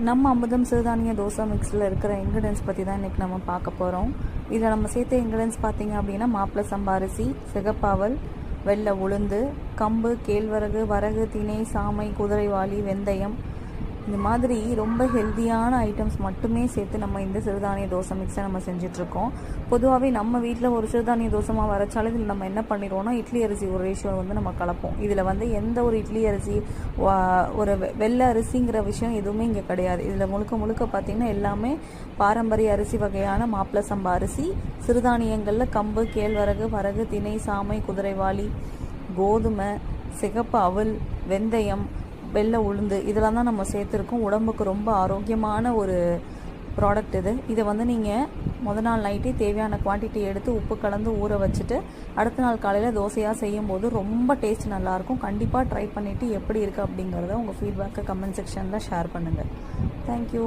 நம்ம அமுதம் சிறுதானிய தோசை மிக்ஸில் இருக்கிற இன்க்ரீடியன்ஸ் பற்றி தான் இன்றைக்கி நம்ம பார்க்க போகிறோம். இதில் நம்ம சேர்த்த இன்க்ரீடியன்ஸ் பார்த்திங்க அப்படின்னா மாப்பிள சம்பா அரிசி, சிகப்பாவல், வெள்ளை உளுந்து, கம்பு, கேழ்வரகு, வரகு, திணை, சாமை, குதிரைவாலி, வெந்தயம், இந்த மாதிரி ரொம்ப ஹெல்த்தியான ஐட்டம்ஸ் மட்டுமே சேர்த்து நம்ம இந்த சிறுதானிய தோசை மிக்ஸை நம்ம செஞ்சிட்ருக்கோம். பொதுவாகவே நம்ம வீட்டில் ஒரு சிறுதானிய தோசைமா வரைச்சாலும் இதில் நம்ம என்ன பண்ணிடுவோம்னா இட்லி அரிசி ஒரு ரேஷியோ நம்ம கலப்போம். இதில் எந்த ஒரு இட்லி அரிசி ஒரு வெள்ளை அரிசிங்கிற விஷயம் எதுவுமே இங்கே கிடையாது. இதில் முழுக்க பார்த்திங்கன்னா எல்லாமே பாரம்பரிய அரிசி வகையான மாப்பிள சம்பா அரிசி, சிறுதானியங்களில் கம்பு, கேழ்வரகு, வரகு, திணை, சாமை, குதிரைவாலி, கோதுமை, சிகப்பு அவல், வெந்தயம், வெள்ளை உளுந்து, இதெல்லாம் தான் நம்ம சேர்த்துருக்கோம். உடம்புக்கு ரொம்ப ஆரோக்கியமான ஒரு ப்ராடக்ட் இது. இதை நீங்கள் முதல் நாள் நைட்டே தேவையான குவான்டிட்டி எடுத்து உப்பு கலந்து ஊற வச்சுட்டு அடுத்த நாள் காலையில் தோசையாக செய்யும்போது ரொம்ப டேஸ்ட் நல்லாயிருக்கும். கண்டிப்பாக ட்ரை பண்ணிவிட்டு எப்படி இருக்குது அப்படிங்கிறத உங்கள் ஃபீட்பேக்கை கமெண்ட் செக்ஷனில் ஷேர் பண்ணுங்கள். தேங்க்யூ.